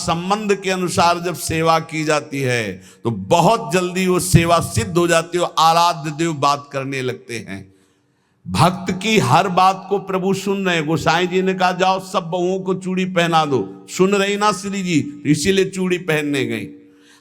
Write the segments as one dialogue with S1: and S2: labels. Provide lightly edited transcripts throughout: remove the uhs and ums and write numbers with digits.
S1: संबंध के अनुसार जब सेवा की जाती है तो बहुत जल्दी वो सेवा सिद्ध हो जाती है, आराध्य देव बात करने लगते हैं। भक्त की हर बात को प्रभु सुन रहे हैं। गोसाई जी ने कहा जाओ सब बहुओं को चूड़ी पहना दो, सुन रही ना श्री जी, इसीलिए चूड़ी पहनने गई।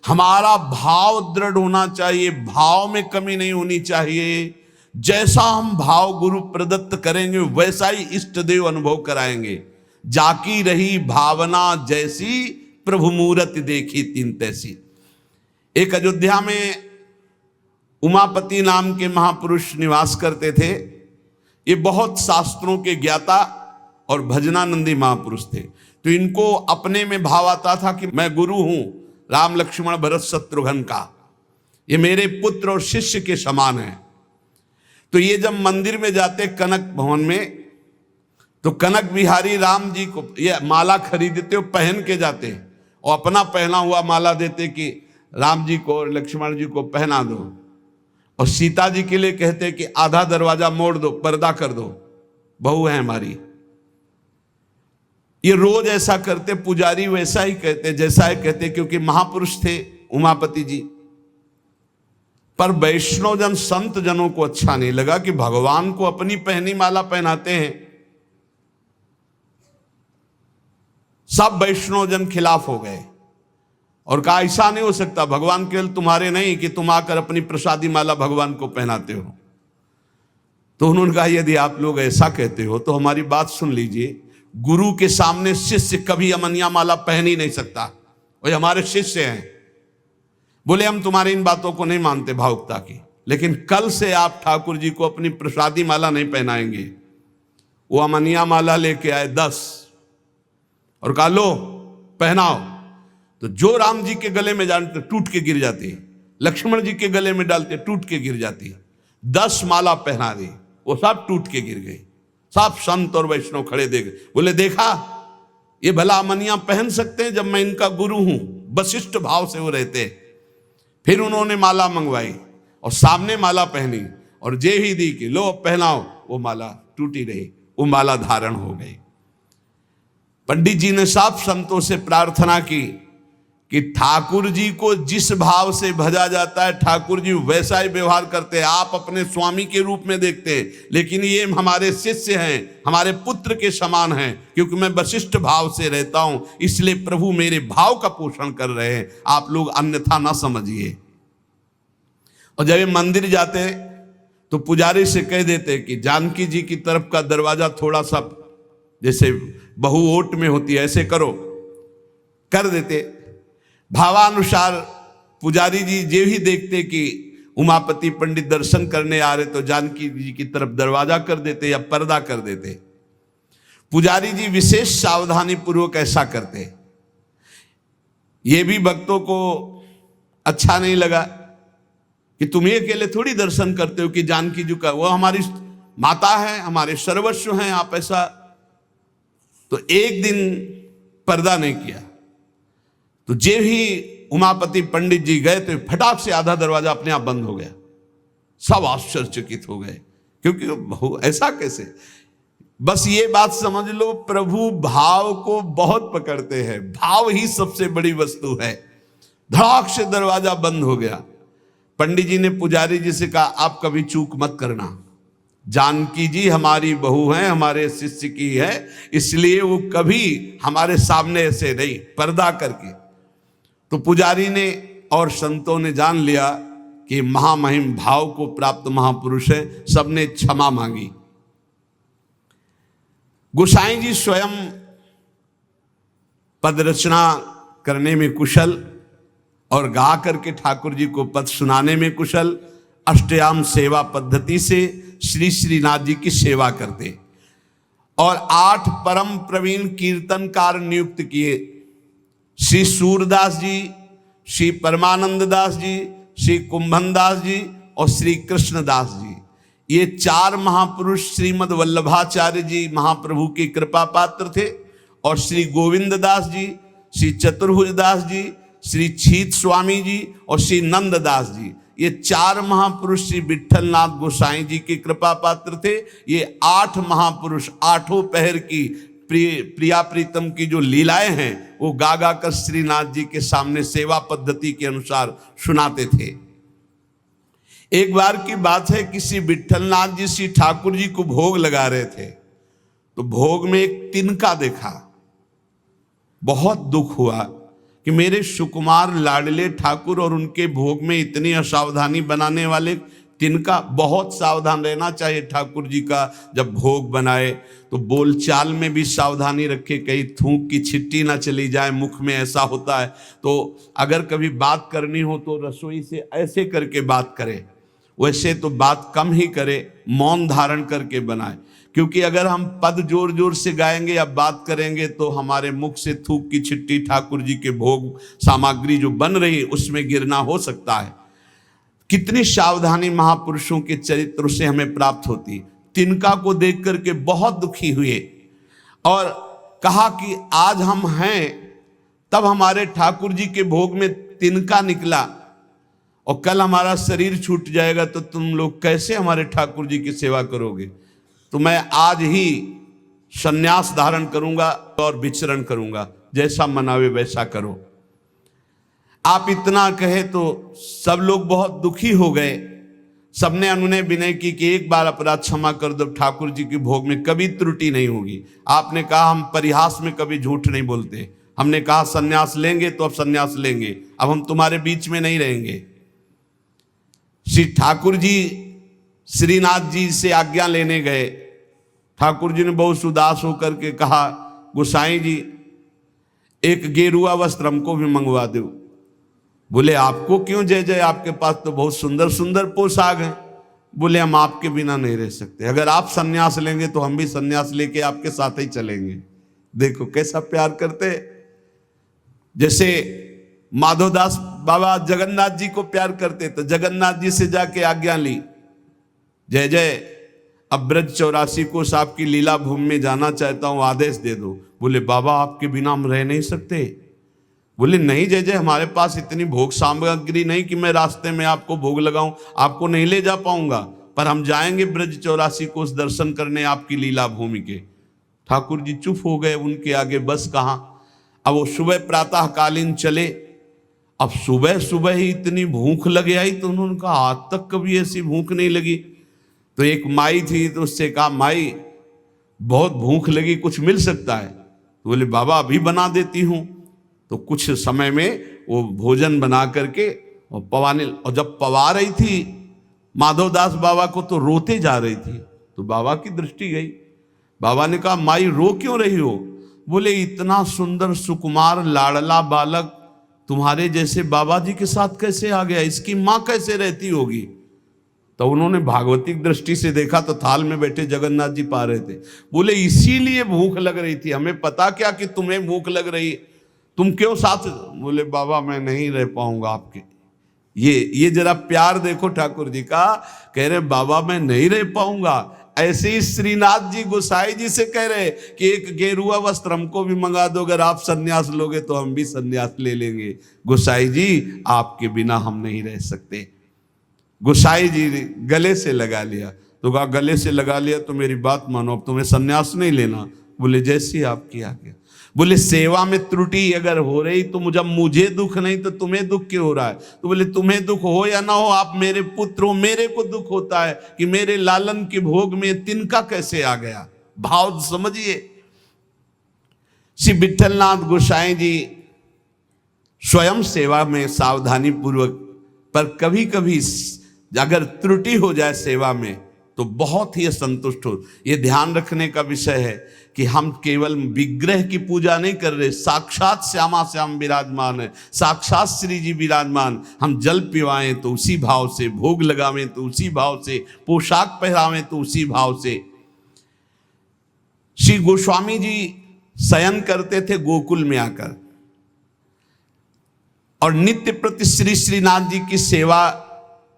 S1: हमारा भाव दृढ़ होना चाहिए, भाव में कमी नहीं होनी चाहिए। जैसा हम भाव गुरु प्रदत्त करेंगे वैसा ही इष्ट देव अनुभव कराएंगे। जाकी रही भावना जैसी, प्रभु मूरति देखी तीन तैसी। एक अयोध्या में उमापति नाम के महापुरुष निवास करते थे। ये बहुत शास्त्रों के ज्ञाता और भजनानंदी महापुरुष थे। तो इनको अपने में भाव आता था कि मैं गुरु हूं राम लक्ष्मण भरत शत्रुघ्न का, ये मेरे पुत्र और शिष्य के समान है। तो ये जब मंदिर में जाते कनक भवन में, तो कनक बिहारी राम जी को ये माला खरीदते हो, पहन के जाते और अपना पहना हुआ माला देते कि राम जी को और लक्ष्मण जी को पहना दो, और सीता जी के लिए कहते कि आधा दरवाजा मोड़ दो, पर्दा कर दो, बहू है हमारी। ये रोज ऐसा करते। पुजारी वैसा ही कहते, जैसा ही कहते, क्योंकि महापुरुष थे उमापति जी। पर वैष्णव जन संत जनों को अच्छा नहीं लगा कि भगवान को अपनी पहनी माला पहनाते हैं। सब वैष्णव जन खिलाफ हो गए और कहा ऐसा नहीं हो सकता, भगवान केवल तुम्हारे नहीं कि तुम आकर अपनी प्रसादी माला भगवान को पहनाते हो। तो उन्होंने कहा यदि आप लोग ऐसा कहते हो तो हमारी बात सुन लीजिए। गुरु के सामने शिष्य कभी अमनिया माला पहन ही नहीं सकता, वो हमारे शिष्य हैं। बोले हम तुम्हारी इन बातों को नहीं मानते भावुकता की, लेकिन कल से आप ठाकुर जी को अपनी प्रसादी माला नहीं पहनाएंगे। वो अमनिया माला लेके आए 10 और कहा लो पहनाओ। तो जो राम जी के गले में डालते टूट के गिर जाती, लक्ष्मण जी के गले में डालते टूट के गिर जाती। 10 माला पहना दी, वो सब टूट के गिर गई। सब संत और वैष्णव खड़े देख, बोले देखा ये भला अमनिया पहन सकते हैं जब मैं इनका गुरु हूं। वशिष्ठ भाव से वो रहते। फिर उन्होंने माला मंगवाई और सामने माला पहनी और जे ही दी कि लो पहनाओ, वो माला टूटी रही, वो माला धारण हो गई। पंडित जी ने सब संतों से प्रार्थना की कि ठाकुर जी को जिस भाव से भजा जाता है ठाकुर जी वैसा ही व्यवहार करते हैं। आप अपने स्वामी के रूप में देखते हैं, लेकिन ये हमारे शिष्य हैं, हमारे पुत्र के समान हैं। क्योंकि मैं वशिष्ठ भाव से रहता हूं, इसलिए प्रभु मेरे भाव का पोषण कर रहे हैं, आप लोग अन्यथा ना समझिए। और जब ये मंदिर जाते तो पुजारी से कह देते कि जानकी जी की तरफ का दरवाजा थोड़ा सा जैसे बहु ओट में होती है ऐसे करो, कर देते। भावानुसार पुजारी जी जे ही देखते कि उमापति पंडित दर्शन करने आ रहे तो जानकी जी की तरफ दरवाजा कर देते या पर्दा कर देते। पुजारी जी विशेष सावधानी पूर्वक ऐसा करते। ये भी भक्तों को अच्छा नहीं लगा कि तुम ये अकेले थोड़ी दर्शन करते हो कि जानकी जी का, वो हमारी माता है, हमारे सर्वस्व हैं, आप ऐसा। तो एक दिन पर्दा नहीं किया। तो जे ही उमापति पंडित जी गए तो फटाक से आधा दरवाजा अपने आप बंद हो गया। सब आश्चर्यचकित हो गए, क्योंकि ऐसा कैसे। बस ये बात समझ लो, प्रभु भाव को बहुत पकड़ते हैं, भाव ही सबसे बड़ी वस्तु है। धड़ाक से दरवाजा बंद हो गया। पंडित जी ने पुजारी जी से कहा आप कभी चूक मत करना, जानकी जी हमारी बहू हैं, हमारे शिष्य की है, इसलिए वो कभी हमारे सामने ऐसे नहीं, पर्दा करके। तो पुजारी ने और संतों ने जान लिया कि महामहिम भाव को प्राप्त महापुरुष है, सबने क्षमा मांगी। गोसाई जी स्वयं पद रचना करने में कुशल और गा करके ठाकुर जी को पद सुनाने में कुशल। अष्टयाम सेवा पद्धति से श्री श्रीनाथ जी की सेवा करते और 8 परम प्रवीण कीर्तनकार नियुक्त किए। श्री सूरदास जी, श्री परमानंद दास जी, श्री कुंभन दास जी और श्री कृष्णदास जी, ये 4 महापुरुष श्रीमद वल्लभाचार्य जी महाप्रभु की कृपा पात्र थे। और श्री गोविंद दास जी, श्री चतुर्भुज दास जी, श्री छीत स्वामी जी और श्री नंददास जी, ये 4 महापुरुष श्री विट्ठलनाथ गोसाई जी की कृपा पात्र थे। ये 8 महापुरुष 8 पहर की प्रिया प्रीतम की जो लीलाएं हैं वो गा गा कर श्रीनाथ जी के सामने सेवा पद्धति के अनुसार सुनाते थे। एक बार की बात है, किसी विट्ठलनाथ जी श्री ठाकुर जी को भोग लगा रहे थे, तो भोग में एक तिनका देखा। बहुत दुख हुआ कि मेरे सुकुमार लाडले ठाकुर और उनके भोग में इतनी असावधानी बनाने वाले तिनका। बहुत सावधान रहना चाहिए ठाकुर जी का, जब भोग बनाए तो बोलचाल में भी सावधानी रखे, कहीं थूक की छिट्टी ना चली जाए मुख में, ऐसा होता है। तो अगर कभी बात करनी हो तो रसोई से ऐसे करके बात करे, वैसे तो बात कम ही करे, मौन धारण करके बनाए। क्योंकि अगर हम पद जोर जोर से गाएंगे या बात करेंगे तो हमारे मुख से थूक की छिट्टी ठाकुर जी के भोग सामग्री जो बन रही है उसमें गिरना हो सकता है। कितनी सावधानी महापुरुषों के चरित्र से हमें प्राप्त होती। तिनका को देख करके बहुत दुखी हुए और कहा कि आज हम हैं, तब हमारे ठाकुर जी के भोग में तिनका निकला और कल हमारा शरीर छूट जाएगा तो तुम लोग कैसे हमारे ठाकुर जी की सेवा करोगे। तो मैं आज ही संन्यास धारण करूंगा और विचरण करूंगा, जैसा मनावे वैसा करो। आप इतना कहे तो सब लोग बहुत दुखी हो गए। सबने अनुनय विनय की कि एक बार अपराध क्षमा कर दो, ठाकुर जी के भोग में कभी त्रुटि नहीं होगी। आपने कहा हम परिहास में कभी झूठ नहीं बोलते, हमने कहा सन्यास लेंगे तो अब सन्यास लेंगे, अब हम तुम्हारे बीच में नहीं रहेंगे। श्री ठाकुर जी श्रीनाथ जी से आज्ञा लेने गए। ठाकुर जी ने बहुत उदास होकर के कहा, गोसाई जी एक गेरुआ वस्त्र हमको भी मंगवा दो। बोले आपको क्यों जय जय, आपके पास तो बहुत सुंदर सुंदर पोशाक हैं। बोले हम आपके बिना नहीं रह सकते, अगर आप सन्यास लेंगे तो हम भी सन्यास लेके आपके साथ ही चलेंगे। देखो कैसा प्यार करते। जैसे माधवदास बाबा जगन्नाथ जी को प्यार करते, तो जगन्नाथ जी से जाके आज्ञा ली, जय जय अब ब्रज 84 कोस आपकी लीला भूमि में जाना चाहता हूं, आदेश दे दो। बोले बाबा आपके बिना हम रह नहीं सकते। बोले नहीं जय जय, हमारे पास इतनी भोग सामग्री नहीं कि मैं रास्ते में आपको भोग लगाऊं, आपको नहीं ले जा पाऊंगा, पर हम जाएंगे ब्रज 84 कोस दर्शन करने आपकी लीला भूमि के। ठाकुर जी चुप हो गए, उनके आगे बस कहाँ। अब वो सुबह प्रातःकालीन चले। अब सुबह सुबह ही इतनी भूख लग आई तो उन्होंने कहा आज तक कभी ऐसी भूख नहीं लगी। तो एक माई थी, तो उससे कहा माई बहुत भूख लगी, कुछ मिल सकता है। तो बोले बाबा अभी बना देती हूँ। तो कुछ समय में वो भोजन बना करके और पवाने, और जब पवा रही थी माधवदास बाबा को तो रोते जा रही थी। तो बाबा की दृष्टि गई। बाबा ने कहा माई रो क्यों रही हो। बोले इतना सुंदर सुकुमार लाडला बालक तुम्हारे जैसे बाबा जी के साथ कैसे आ गया, इसकी माँ कैसे रहती होगी। तो उन्होंने भागवतिक दृष्टि से देखा तो थाल में बैठे जगन्नाथ जी पा रहे थे। बोले इसीलिए भूख लग रही थी, हमें पता क्या कि तुम्हें भूख लग रही, तुम क्यों साथ। बोले बाबा मैं नहीं रह पाऊंगा आपके। ये जरा प्यार देखो ठाकुर जी का। कह रहे बाबा मैं नहीं रह पाऊंगा। ऐसे ही श्रीनाथ जी गोसाई जी से कह रहे कि एक गेरुआ वस्त्र हमको भी मंगा दो, अगर आप सन्यास लोगे तो हम भी सन्यास ले लेंगे। गोसाई जी आपके बिना हम नहीं रह सकते। गोसाई जी गले से लगा लिया। तो कहा गले से लगा लिया तो मेरी बात मानो, अब तुम्हें सन्यास नहीं लेना। बोले जैसी आपकी आज्ञा। बोले सेवा में त्रुटि अगर हो रही तो जब मुझे दुख नहीं तो तुम्हें दुख क्यों हो रहा है। तो बोले तुम्हें दुख हो या ना हो, आप मेरे पुत्र हो, मेरे को दुख होता है कि मेरे लालन के भोग में तिनका कैसे आ गया। भाव समझिए। श्री विट्ठलनाथ गोसाई जी स्वयं सेवा में सावधानी पूर्वक, पर कभी कभी अगर त्रुटि हो जाए सेवा में तो बहुत ही असंतुष्ट हो। ये ध्यान रखने का विषय है कि हम केवल विग्रह की पूजा नहीं कर रहे, साक्षात श्यामा श्याम विराजमान है, साक्षात श्री जी विराजमान। हम जल पिवाएं तो उसी भाव से, भोग लगावें तो उसी भाव से, पोशाक पहरावें तो उसी भाव से। श्री गोस्वामी जी शयन करते थे गोकुल में आकर और नित्य प्रति श्री श्रीनाथ जी की सेवा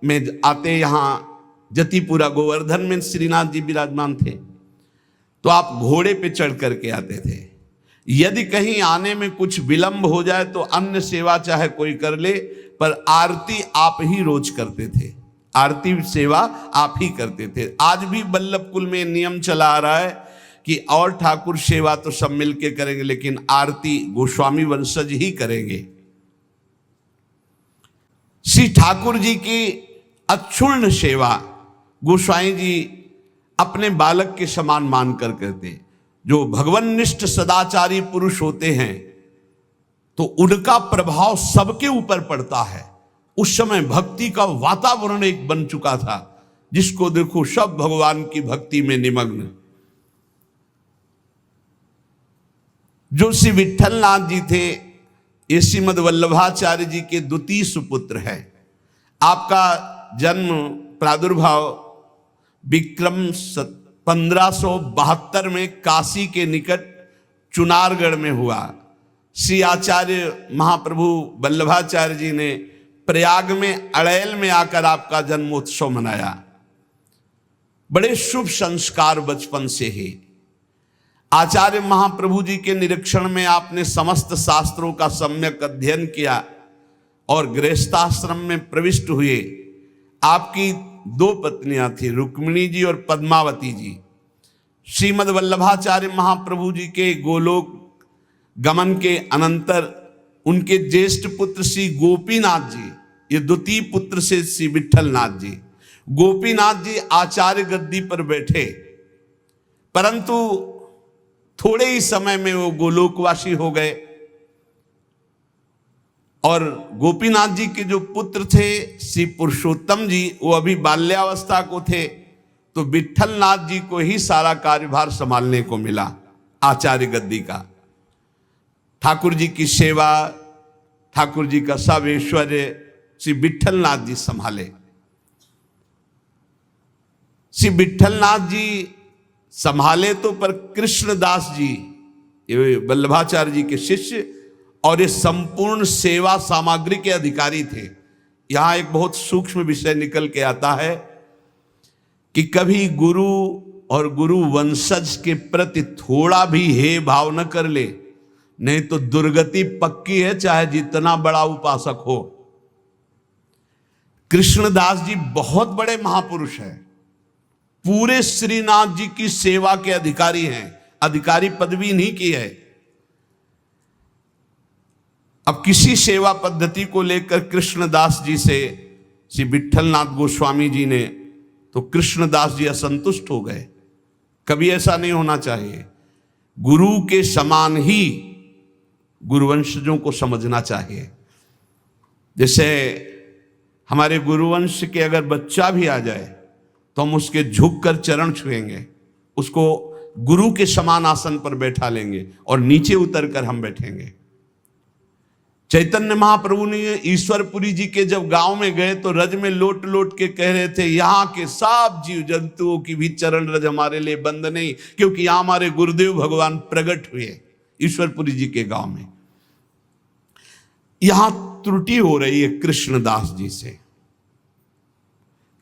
S1: में आते। यहाँ जतिपुरा गोवर्धन में श्रीनाथ जी विराजमान थे, तो आप घोड़े पे चढ़ करके आते थे। यदि कहीं आने में कुछ विलंब हो जाए तो अन्य सेवा चाहे कोई कर ले, पर आरती आप ही रोज करते थे, आरती सेवा आप ही करते थे। आज भी बल्लभ कुल में नियम चला आ रहा है कि और ठाकुर सेवा तो सब मिलके करेंगे, लेकिन आरती गोस्वामी वंशज ही करेंगे। श्री ठाकुर जी की अक्षुण्ण सेवा गोस्वामी जी अपने बालक के समान मानकर करते। जो भगवन्निष्ठ सदाचारी पुरुष होते हैं तो उनका प्रभाव सबके ऊपर पड़ता है। उस समय भक्ति का वातावरण एक बन चुका था, जिसको देखो सब भगवान की भक्ति में निमग्न। जो श्री विट्ठलनाथ जी थे, ये श्रीमद वल्लभाचार्य जी के द्वितीय सुपुत्र है। आपका जन्म प्रादुर्भाव विक्रम 1572 में काशी के निकट चुनारगढ़ में हुआ। श्री आचार्य महाप्रभु वल्लभाचार्य जी ने प्रयाग में अड़ैल में आकर आपका जन्मोत्सव मनाया। बड़े शुभ संस्कार बचपन से ही। आचार्य महाप्रभु जी के निरीक्षण में आपने समस्त शास्त्रों का सम्यक अध्ययन किया और गृहस्थाश्रम में प्रविष्ट हुए। आपकी 2 पत्नियां थी, रुक्मिणी जी और पद्मावती जी। श्रीमद वल्लभाचार्य महाप्रभु जी के गोलोक गमन के अनंतर उनके ज्येष्ठ पुत्र श्री गोपीनाथ जी, ये द्वितीय पुत्र से श्री विट्ठलनाथ जी, गोपीनाथ जी आचार्य गद्दी पर बैठे, परंतु थोड़े ही समय में वो गोलोकवासी हो गए। और गोपीनाथ जी के जो पुत्र थे श्री पुरुषोत्तम जी, वो अभी बाल्यावस्था को थे, तो विट्ठलनाथ जी को ही सारा कार्यभार संभालने को मिला आचार्य गद्दी का। ठाकुर जी की सेवा, ठाकुर जी का सब ऐश्वर्य श्री विट्ठलनाथ जी संभाले। श्री विट्ठलनाथ जी संभाले तो, पर कृष्णदास जी ये वल्लभाचार्य जी के शिष्य और ये संपूर्ण सेवा सामग्री के अधिकारी थे। यहां एक बहुत सूक्ष्म विषय निकल के आता है कि कभी गुरु और गुरु वंशज के प्रति थोड़ा भी हे भाव न कर ले, नहीं तो दुर्गति पक्की है, चाहे जितना बड़ा उपासक हो। कृष्णदास जी बहुत बड़े महापुरुष हैं, पूरे श्रीनाथ जी की सेवा के अधिकारी हैं, अधिकारी पदवी नहीं की है। अब किसी सेवा पद्धति को लेकर कृष्णदास जी से श्री विट्ठलनाथ गोस्वामी जी ने, तो कृष्णदास जी असंतुष्ट हो गए। कभी ऐसा नहीं होना चाहिए। गुरु के समान ही गुरुवंशजों को समझना चाहिए। जैसे हमारे गुरुवंश के अगर बच्चा भी आ जाए तो हम उसके झुककर चरण छुएंगे, उसको गुरु के समान आसन पर बैठा लेंगे और नीचे उतरकर हम बैठेंगे। चैतन्य महाप्रभु ने ईश्वरपुरी जी के जब गांव में गए तो रज में लोट लोट के कह रहे थे, यहाँ के सब जीव जंतुओं की भी चरण रज हमारे लिए बंद नहीं, क्योंकि यहाँ हमारे गुरुदेव भगवान प्रकट हुए ईश्वरपुरी जी के गांव में। यहां त्रुटि हो रही है कृष्णदास जी से।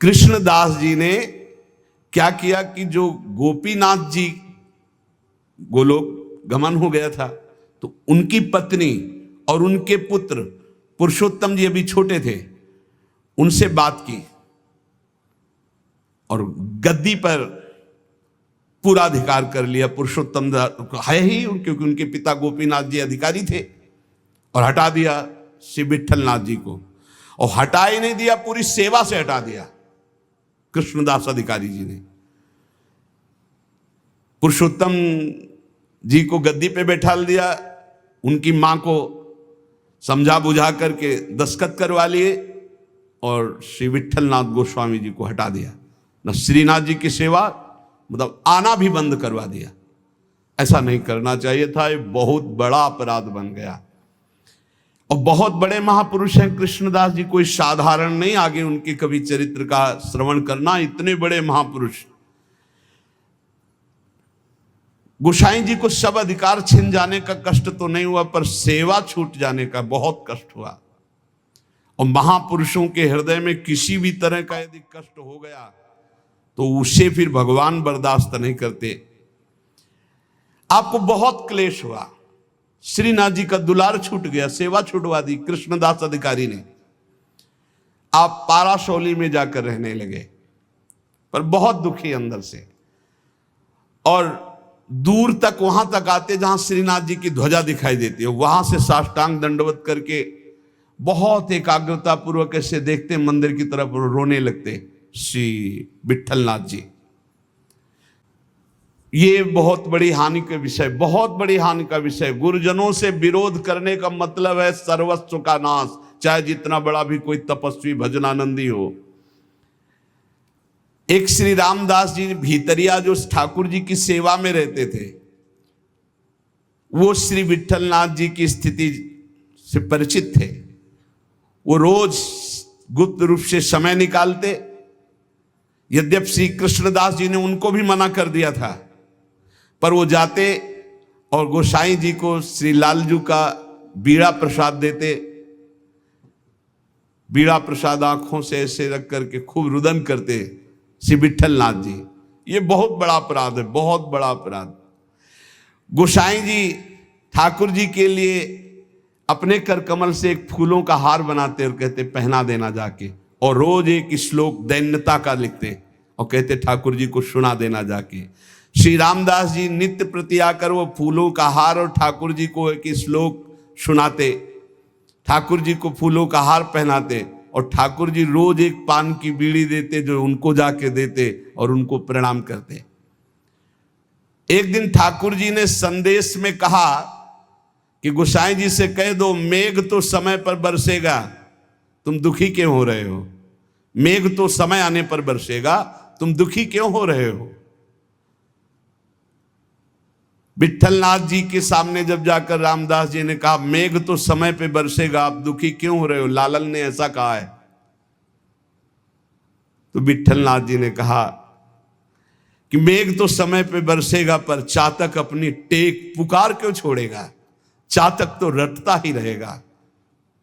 S1: कृष्णदास जी ने क्या किया कि जो गोपीनाथ जी गोलोक गमन हो गया था, तो उनकी पत्नी और उनके पुत्र पुरुषोत्तम जी अभी छोटे थे, उनसे बात की और गद्दी पर पूरा अधिकार कर लिया। पुरुषोत्तम है ही, क्योंकि उनके पिता गोपीनाथ जी अधिकारी थे, और हटा दिया श्री विट्ठलनाथ जी को। और हटा ही नहीं दिया, पूरी सेवा से हटा दिया कृष्णदास अधिकारी जी ने। पुरुषोत्तम जी को गद्दी पे बैठा दिया, उनकी मां को समझा बुझा करके दस्तखत करवा लिए और श्री विट्ठलनाथ गोस्वामी जी को हटा दिया। न श्रीनाथ जी की सेवा मतलब आना भी बंद करवा दिया। ऐसा नहीं करना चाहिए था, ये बहुत बड़ा अपराध बन गया। और बहुत बड़े महापुरुष हैं कृष्णदास जी, कोई साधारण नहीं। आगे उनके कभी चरित्र का श्रवण करना, इतने बड़े महापुरुष। गोसाई जी को सब अधिकार छिन जाने का कष्ट तो नहीं हुआ, पर सेवा छूट जाने का बहुत कष्ट हुआ। और महापुरुषों के हृदय में किसी भी तरह का यदि कष्ट हो गया तो उसे फिर भगवान बर्दाश्त नहीं करते। आपको बहुत क्लेश हुआ, श्रीनाथ जी का दुलार छूट गया, सेवा छुटवा दी कृष्णदास अधिकारी ने। आप पाराशौली में जाकर रहने लगे, पर बहुत दुखी अंदर से। और दूर तक वहां तक आते जहां श्रीनाथ जी की ध्वजा दिखाई देती है, वहां से साष्टांग दंडवत करके बहुत एकाग्रता पूर्वक ऐसे देखते मंदिर की तरफ, रोने लगते श्री विट्ठलनाथ जी। ये बहुत बड़ी हानि का विषय, बहुत बड़ी हानि का विषय। गुरुजनों से विरोध करने का मतलब है सर्वस्व का नाश, चाहे जितना बड़ा भी कोई तपस्वी भजनानंदी हो। एक श्री रामदास जी भीतरिया जो ठाकुर जी की सेवा में रहते थे, वो श्री विट्ठलनाथ जी की स्थिति से परिचित थे। वो रोज गुप्त रूप से समय निकालते, यद्यपि श्री कृष्णदास जी ने उनको भी मना कर दिया था, पर वो जाते और गोसाई जी को श्री लालजू का बीड़ा प्रसाद देते। बीड़ा प्रसाद आंखों से ऐसे रख करके खूब रुदन करते श्री विट्ठलनाथ जी। ये बहुत बड़ा अपराध है, बहुत बड़ा अपराध। गोसाई जी ठाकुर जी के लिए अपने कर कमल से एक फूलों का हार बनाते और कहते पहना देना जाके, और रोज एक श्लोक दैन्यता का लिखते और कहते ठाकुर जी को सुना देना जाके। श्री रामदास जी नित्य प्रति आकर वो फूलों का हार और ठाकुर जी को एक श्लोक सुनाते, ठाकुर जी को फूलों का हार पहनाते, और ठाकुर जी रोज एक पान की बीड़ी देते जो उनको जाके देते और उनको प्रणाम करते। एक दिन ठाकुर जी ने संदेश में कहा कि गोसाई जी से कह दो मेघ तो समय पर बरसेगा, तुम दुखी क्यों हो रहे हो? मेघ तो समय आने पर बरसेगा, तुम दुखी क्यों हो रहे हो? विट्ठलनाथ जी के सामने जब जाकर रामदास जी ने कहा मेघ तो समय पे बरसेगा, आप दुखी क्यों हो रहे हो? लालन ने ऐसा कहा है। तो विट्ठलनाथ जी ने कहा कि मेघ तो समय पे बरसेगा, पर चातक अपनी टेक पुकार क्यों छोड़ेगा? चातक तो रटता ही रहेगा।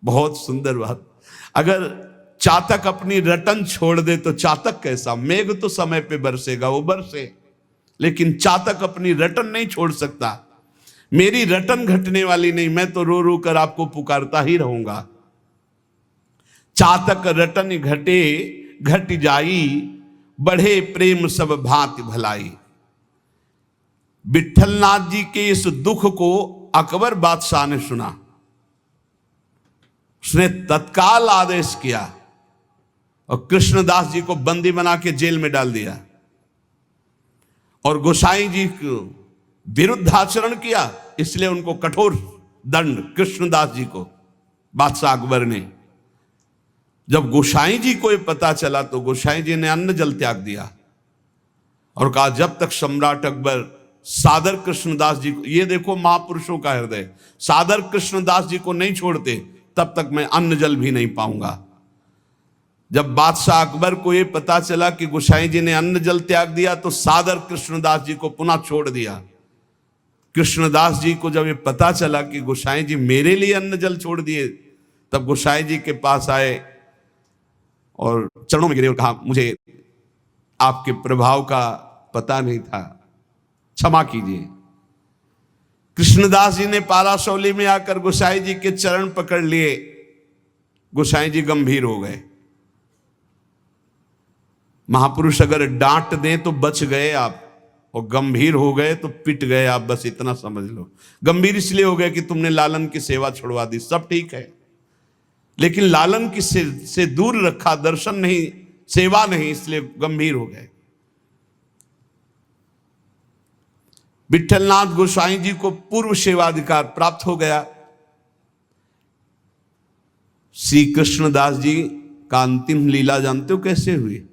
S1: बहुत सुंदर बात। अगर चातक अपनी रटन छोड़ दे तो चातक कैसा? मेघ तो समय पे बरसेगा, वो बरसे, लेकिन चातक अपनी रटन नहीं छोड़ सकता। मेरी रटन घटने वाली नहीं, मैं तो रो रो कर आपको पुकारता ही रहूंगा। चातक रटन घटे घट जाई, बढ़े प्रेम सब भांति भलाई। विट्ठलनाथ जी के इस दुख को अकबर बादशाह ने सुना, उसने तत्काल आदेश किया और कृष्णदास जी को बंदी बना के जेल में डाल दिया और गोसाई जी को विरुद्ध आचरण किया, इसलिए उनको कठोर दंड कृष्णदास जी को बादशाह अकबर ने। जब गोसाई जी को ये पता चला तो गोसाई जी ने अन्न जल त्याग दिया और कहा जब तक सम्राट अकबर सादर कृष्णदास जी को, ये देखो महापुरुषों का हृदय, सादर कृष्णदास जी को नहीं छोड़ते तब तक मैं अन्न जल भी नहीं पाऊंगा। जब बादशाह अकबर को ये पता चला कि गोसाई जी ने अन्न जल त्याग दिया तो सादर कृष्णदास जी को पुनः छोड़ दिया। कृष्णदास जी को जब ये पता चला कि गोसाई जी मेरे लिए अन्न जल छोड़ दिए, तब गोसाई जी के पास आए और चरणों में गिरे और कहा मुझे आपके प्रभाव का पता नहीं था, क्षमा कीजिए। कृष्णदास जी ने पारासौली में आकर गोसाई जी के चरण पकड़ लिए। गोसाई जी गंभीर हो गए। महापुरुष अगर डांट दें तो बच गए आप, और गंभीर हो गए तो पिट गए आप, बस इतना समझ लो। गंभीर इसलिए हो गए कि तुमने लालन की सेवा छुड़वा दी, सब ठीक है, लेकिन लालन की से दूर रखा, दर्शन नहीं, सेवा नहीं, इसलिए गंभीर हो गए। विट्ठलनाथ गोसाई जी को पूर्व सेवाधिकार प्राप्त हो गया। श्री कृष्णदास जी का अंतिम लीला जानते हो कैसे हुई?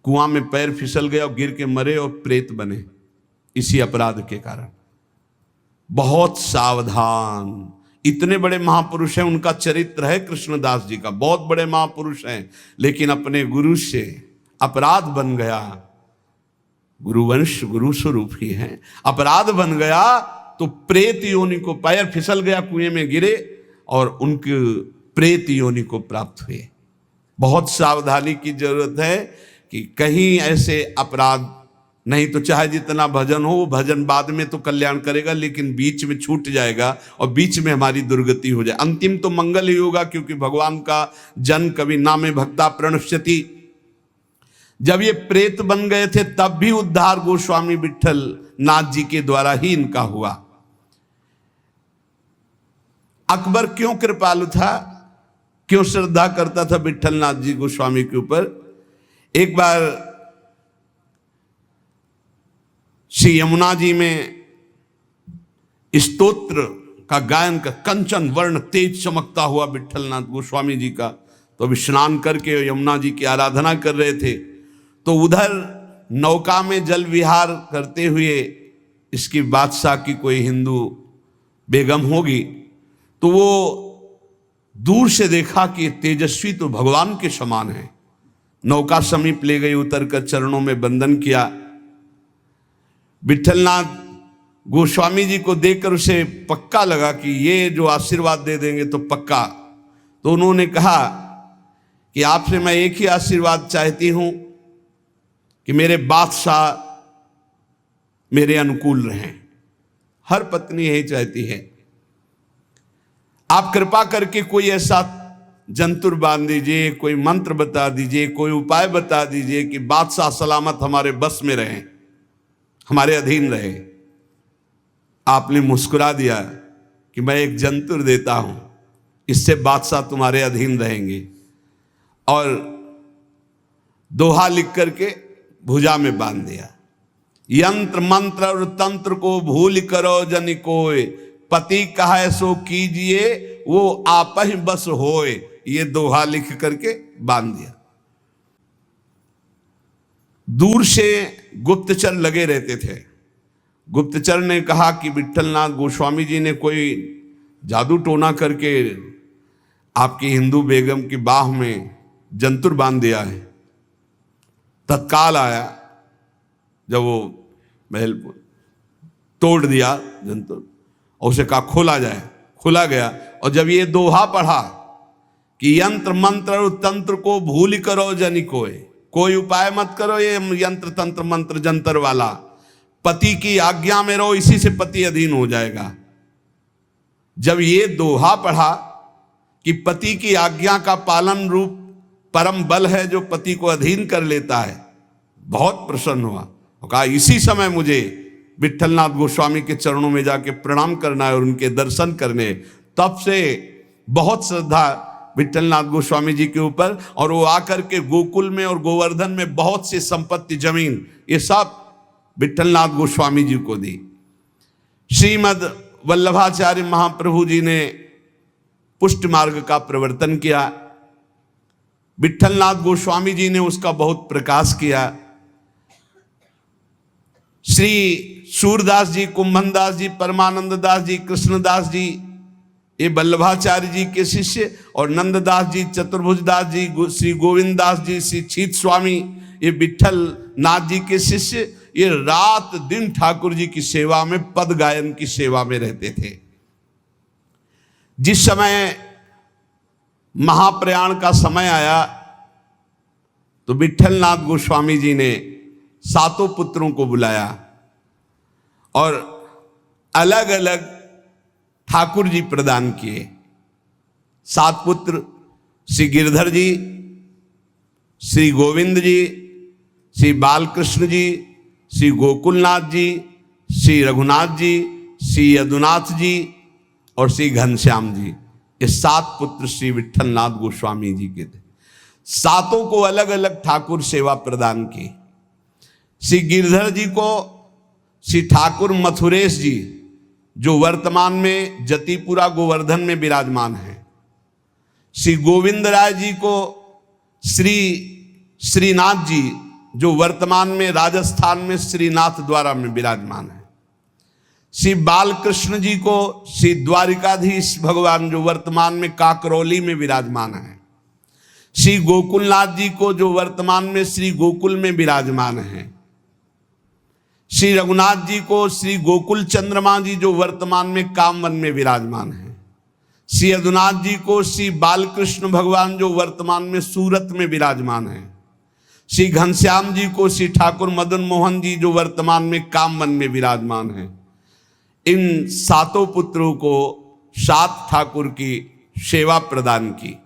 S1: कुआं में पैर फिसल गया और गिर के मरे और प्रेत बने, इसी अपराध के कारण। बहुत सावधान, इतने बड़े महापुरुष हैं, उनका चरित्र है कृष्णदास जी का, बहुत बड़े महापुरुष हैं, लेकिन अपने गुरु से अपराध बन गया। गुरुवंश गुरु स्वरूप ही है, अपराध बन गया तो प्रेत योनि को, पैर फिसल गया, कुएं में गिरे और उनके प्रेत योनि को प्राप्त हुए। बहुत सावधानी की जरूरत है कि कहीं ऐसे अपराध नहीं तो चाहे जितना भजन हो, वो भजन बाद में तो कल्याण करेगा, लेकिन बीच में छूट जाएगा और बीच में हमारी दुर्गति हो जाए। अंतिम तो मंगल ही होगा, क्योंकि भगवान का जन कवि नामे भक्ता प्रणश्यति। जब ये प्रेत बन गए थे तब भी उद्धार गोस्वामी विट्ठल नाथ जी के द्वारा ही इनका हुआ। अकबर क्यों कृपालु था, क्यों श्रद्धा करता था विट्ठलनाथ जी गोस्वामी के ऊपर? एक बार श्री यमुना जी में स्तोत्र का गायन का, कंचन वर्ण तेज चमकता हुआ विट्ठलनाथ गोस्वामी जी का, तो अभी स्नान करके यमुना जी की आराधना कर रहे थे, तो उधर नौका में जल विहार करते हुए इसकी बादशाह की कोई हिंदू बेगम होगी, तो वो दूर से देखा कि तेजस्वी तो भगवान के समान है। नौका समीप ले गई, उतर कर चरणों में वंदन किया। विट्ठलनाथ गोस्वामी जी को देखकर उसे पक्का लगा कि ये जो आशीर्वाद दे देंगे तो पक्का। तो उन्होंने कहा कि आपसे मैं एक ही आशीर्वाद चाहती हूं कि मेरे बादशाह मेरे अनुकूल रहें। हर पत्नी यही चाहती है। आप कृपा करके कोई ऐसा जंतुर बांध दीजिए, कोई मंत्र बता दीजिए, कोई उपाय बता दीजिए कि बादशाह सलामत हमारे बस में रहे, हमारे अधीन रहे। आपने मुस्कुरा दिया कि मैं एक जंतुर देता हूं, इससे बादशाह तुम्हारे अधीन रहेंगे, और दोहा लिख करके भुजा में बांध दिया। यंत्र मंत्र और तंत्र को भूल करो जन कोय, पति कहे सो कीजिए वो आप ही बस होए। ये दोहा लिख करके बांध दिया। दूर से गुप्तचर लगे रहते थे। गुप्तचर ने कहा कि विट्ठलनाथ गोस्वामी जी ने कोई जादू टोना करके आपकी हिंदू बेगम की बाह में जंतुर बांध दिया है। तत्काल आया, जब वो महल तोड़ दिया जंतुर और उसे कहा खोला जाए, खोला गया। और जब ये दोहा पढ़ा कि यंत्र मंत्र और तंत्र को भूल करो जनि कोई उपाय मत करो, ये यंत्र तंत्र मंत्र जंतर वाला, पति की आज्ञा में रहो, इसी से पति अधीन हो जाएगा। जब ये दोहा पढ़ा कि पति की आज्ञा का पालन रूप परम बल है जो पति को अधीन कर लेता है, बहुत प्रसन्न हुआ और कहा इसी समय मुझे विट्ठलनाथ गोस्वामी के चरणों में जाके प्रणाम करना है और उनके दर्शन करने। तब से बहुत श्रद्धा विट्ठलनाथ गोस्वामी जी के ऊपर, और वो आकर के गोकुल में और गोवर्धन में बहुत सी संपत्ति जमीन ये सब विट्ठलनाथ गोस्वामी जी को दी। श्रीमद वल्लभाचार्य महाप्रभु जी ने पुष्ट मार्ग का प्रवर्तन किया। विट्ठलनाथ गोस्वामी जी ने उसका बहुत प्रकाश किया। श्री सूरदास जी, कुंभनदास जी, परमानंद दास जी, कृष्णदास जी ये वल्लभाचार्य जी के शिष्य, और नंददास जी, चतुर्भुज दास जी, श्री गोविंद दास जी, श्री छीत स्वामी ये विट्ठल नाथ जी के शिष्य, ये रात दिन ठाकुर जी की सेवा में, पद गायन की सेवा में रहते थे। जिस समय महाप्रयाण का समय आया तो विट्ठलनाथ गोस्वामी जी ने सातों पुत्रों को बुलाया और अलग अलग ठाकुर जी प्रदान किए। 7 पुत्र श्री गिरधर जी, श्री गोविंद जी, श्री बालकृष्ण जी, श्री गोकुलनाथ जी, श्री रघुनाथ जी, श्री यदुनाथ जी और श्री घनश्याम जी। ये 7 पुत्र श्री विट्ठलनाथ गोस्वामी जी के थे। सातों को अलग अलग ठाकुर सेवा प्रदान की। श्री गिरधर जी को श्री ठाकुर मथुरेश जी, जो वर्तमान में जतिपुरा गोवर्धन में विराजमान है। श्री गोविंद राय जी को श्री श्रीनाथ जी, जो वर्तमान में राजस्थान में श्रीनाथ द्वारा में विराजमान है। श्री बालकृष्ण जी को श्री द्वारिकाधीश भगवान, जो वर्तमान में काकरौली में विराजमान है। श्री गोकुलनाथ जी को, जो वर्तमान में श्री गोकुल में विराजमान है। श्री रघुनाथ जी को श्री गोकुल चंद्रमा जी, जो वर्तमान में कामवन में विराजमान है। श्री यदुनाथ जी को श्री बालकृष्ण भगवान, जो वर्तमान में सूरत में विराजमान है। श्री घनश्याम जी को श्री ठाकुर मदन मोहन जी, जो वर्तमान में कामवन में विराजमान है। इन सातों पुत्रों को 7 ठाकुर की सेवा प्रदान की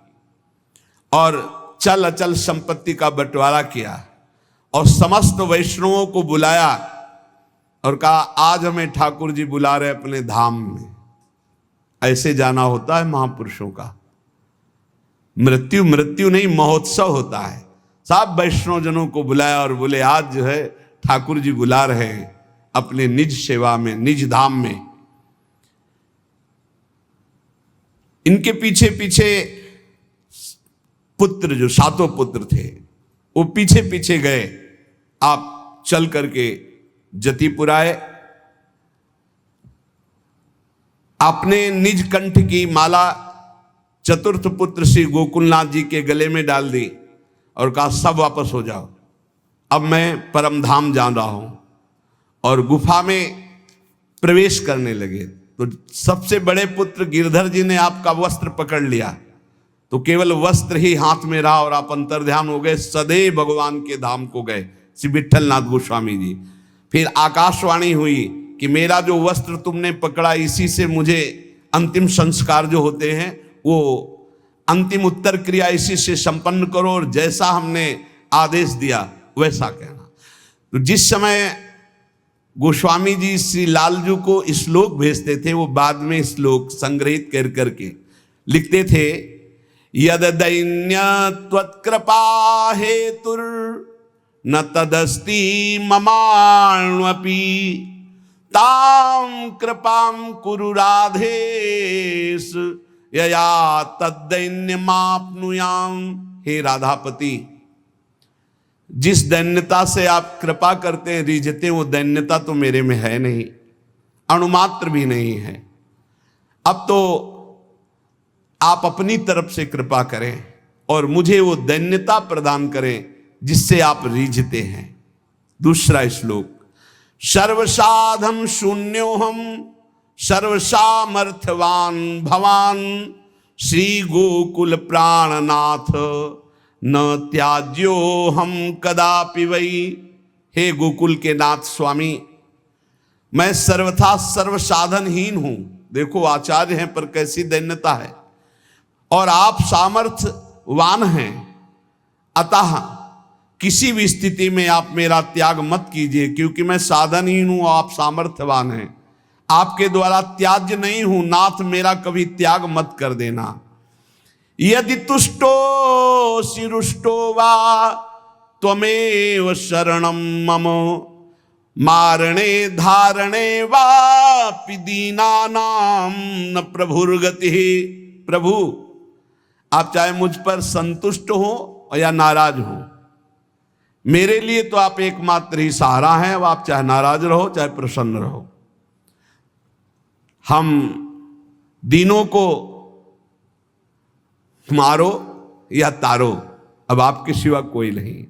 S1: और चल अचल संपत्ति का बंटवारा किया और समस्त वैष्णवों को बुलाया और कहा आज हमें ठाकुर जी बुला रहे अपने धाम में। ऐसे जाना होता है महापुरुषों का। मृत्यु मृत्यु नहीं, महोत्सव होता है। सब वैष्णव जनों को बुलाया और बोले आज जो है ठाकुर जी बुला रहे हैं अपने निज सेवा में, निज धाम में। इनके पीछे पीछे पुत्र, जो सातों पुत्र थे, वो पीछे पीछे गए। आप चल करके जतिपुर आए, आपने निज कंठ की माला चतुर्थ पुत्र श्री गोकुलनाथ जी के गले में डाल दी और कहा सब वापस हो जाओ, अब मैं परम धाम जा रहा हूं। और गुफा में प्रवेश करने लगे तो सबसे बड़े पुत्र गिरधर जी ने आपका वस्त्र पकड़ लिया, तो केवल वस्त्र ही हाथ में रहा और आप अंतर्ध्यान हो गए, सदैव भगवान के धाम को गए, श्री विट्ठलनाथ गोस्वामी जी। फिर आकाशवाणी हुई कि मेरा जो वस्त्र तुमने पकड़ा इसी से मुझे अंतिम संस्कार जो होते हैं वो अंतिम उत्तर क्रिया इसी से संपन्न करो, और जैसा हमने आदेश दिया वैसा कहना। तो जिस समय गोस्वामी जी श्री लालजू को श्लोक भेजते थे, वो बाद में श्लोक संग्रहित कर करके लिखते थे, यद दैन्य त्वत्कृपा हेतुर न तदस्ति ममाण्वपि ताम कृपाम कुरु राधेश यया तद्दैन्यमाप्नुयाम। हे राधापति, जिस दैन्यता से आप कृपा करते हैं, रिझते हैं, वो दैन्यता तो मेरे में है नहीं, अणुमात्र भी नहीं है। अब तो आप अपनी तरफ से कृपा करें और मुझे वो दैन्यता प्रदान करें जिससे आप रिझते हैं। दूसरा श्लोक, सर्वसाधम शून्योहम सर्वसामर्थवान भवान श्री गोकुल प्राणनाथ न त्याज्यो हम कदापि वही। हे गोकुल के नाथ स्वामी, मैं सर्वथा सर्वसाधनहीन हूं। देखो आचार्य हैं पर कैसी दैन्यता है, और आप सामर्थ्यवान हैं, अतः किसी भी स्थिति में आप मेरा त्याग मत कीजिए, क्योंकि मैं साधनहीन हूं, आप सामर्थ्यवान हैं, आपके द्वारा त्याज्य नहीं हूं। नाथ मेरा कभी त्याग मत कर देना। यदि तुष्टो शिरुष्टो वा त्वमेव शरणम मम मारणे धारणे वा दीनानाम न प्रभुर्गति। प्रभु, आप चाहे मुझ पर संतुष्ट हो या नाराज हो, मेरे लिए तो आप एकमात्र ही सहारा हैं। अब आप चाहे नाराज रहो चाहे प्रसन्न रहो, हम दीनों को मारो या तारो, अब आपके सिवा कोई नहीं।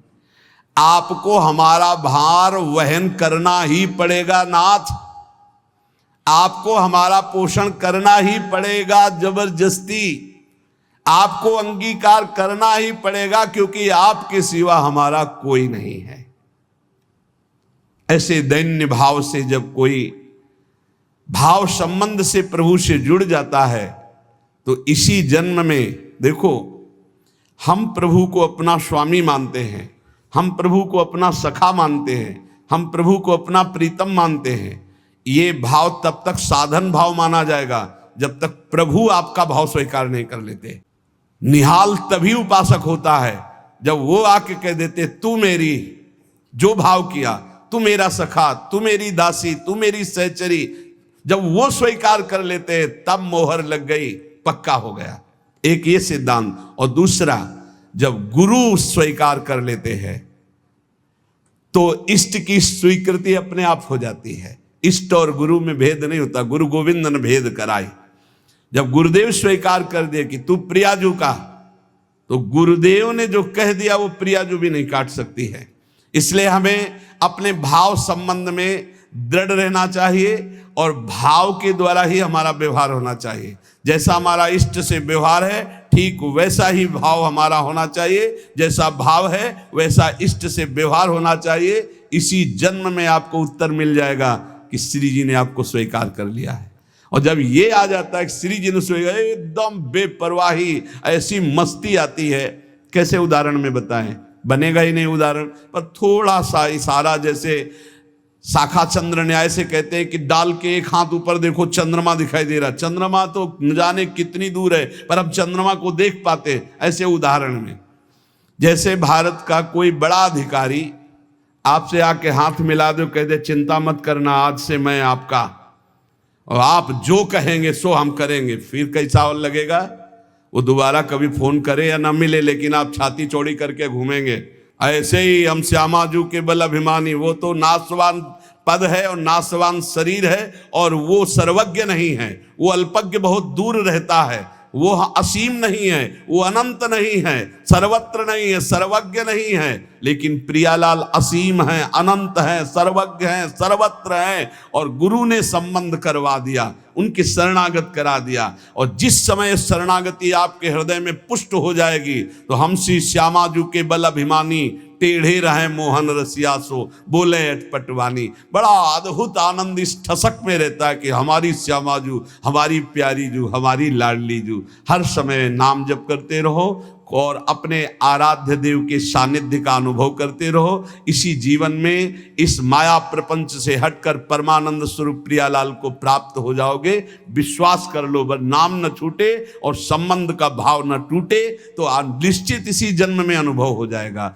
S1: आपको हमारा भार वहन करना ही पड़ेगा नाथ, आपको हमारा पोषण करना ही पड़ेगा जबरदस्ती, आपको अंगीकार करना ही पड़ेगा, क्योंकि आपके सिवा हमारा कोई नहीं है। ऐसे दैन्य भाव से जब कोई भाव संबंध से प्रभु से जुड़ जाता है तो इसी जन्म में, देखो, हम प्रभु को अपना स्वामी मानते हैं, हम प्रभु को अपना सखा मानते हैं, हम प्रभु को अपना प्रीतम मानते हैं। ये भाव तब तक साधन भाव माना जाएगा जब तक प्रभु आपका भाव स्वीकार नहीं कर लेते। निहाल तभी उपासक होता है जब वो आके कह देते, तू मेरी, जो भाव किया, तू मेरा सखा, तू मेरी दासी, तू मेरी सहचरी, जब वो स्वीकार कर लेते तब मोहर लग गई, पक्का हो गया। एक ये सिद्धांत। और दूसरा, जब गुरु स्वीकार कर लेते हैं तो इष्ट की स्वीकृति अपने आप हो जाती है। इष्ट और गुरु में भेद नहीं होता, गुरु गोविंद ने भेद कराई। जब गुरुदेव स्वीकार कर दिए कि तू प्रियाजू का, तो गुरुदेव ने जो कह दिया वो प्रियाजू भी नहीं काट सकती है। इसलिए हमें अपने भाव संबंध में दृढ़ रहना चाहिए और भाव के द्वारा ही हमारा व्यवहार होना चाहिए। जैसा हमारा इष्ट से व्यवहार है ठीक वैसा ही भाव हमारा होना चाहिए, जैसा भाव है वैसा इष्ट से व्यवहार होना चाहिए। इसी जन्म में आपको उत्तर मिल जाएगा कि श्री जी ने आपको स्वीकार कर लिया है। और जब ये आ जाता है कि श्री जी ने स्वीकार, एकदम बेपरवाही, ऐसी मस्ती आती है। कैसे उदाहरण में बताएं, बनेगा ही नहीं उदाहरण, पर थोड़ा सा इशारा, जैसे शाखा चंद्र न्याय से कहते हैं कि डाल के एक हाथ ऊपर देखो, चंद्रमा दिखाई दे रहा। चंद्रमा तो न जाने कितनी दूर है, पर अब चंद्रमा को देख पाते हैं। ऐसे उदाहरण में जैसे भारत का कोई बड़ा अधिकारी आपसे आके हाथ मिला दो, कह दे चिंता मत करना, आज से मैं आपका, और आप जो कहेंगे सो हम करेंगे, फिर कैसा और लगेगा? वो दोबारा कभी फोन करे या ना मिले, लेकिन आप छाती चौड़ी करके घूमेंगे। ऐसे ही हम श्यामाजू के बल अभिमानी, वो तो नाशवान पद है और नाशवान शरीर है, और वो सर्वज्ञ नहीं है, वो अल्पज्ञ बहुत दूर रहता है, वो असीम नहीं है, वो अनंत नहीं है, सर्वत्र नहीं है, सर्वज्ञ नहीं है, लेकिन प्रियालाल असीम है, अनंत है, सर्वज्ञ है, सर्वत्र है। और गुरु ने संबंध करवा दिया, उनकी शरणागत करा दिया, और जिस समय शरणागति आपके हृदय में पुष्ट हो जाएगी तो हम श्री श्यामाजू के बल अभिमानी टेढ़े रहे मोहन रसिया सो बोले अटपटवानी। बड़ा अद्भुत आनंद इस ठसक में रहता है कि हमारी श्यामाजू, हमारी प्यारी जू, हमारी लाडली जू। हर समय नाम जप करते रहो और अपने आराध्य देव के सानिध्य का अनुभव करते रहो। इसी जीवन में इस माया प्रपंच से हटकर परमानंद स्वरूप प्रियालाल को प्राप्त हो जाओगे। विश्वास कर लो, बस नाम न छूटे और संबंध का भाव न टूटे तो निश्चित इसी जन्म में अनुभव हो जाएगा।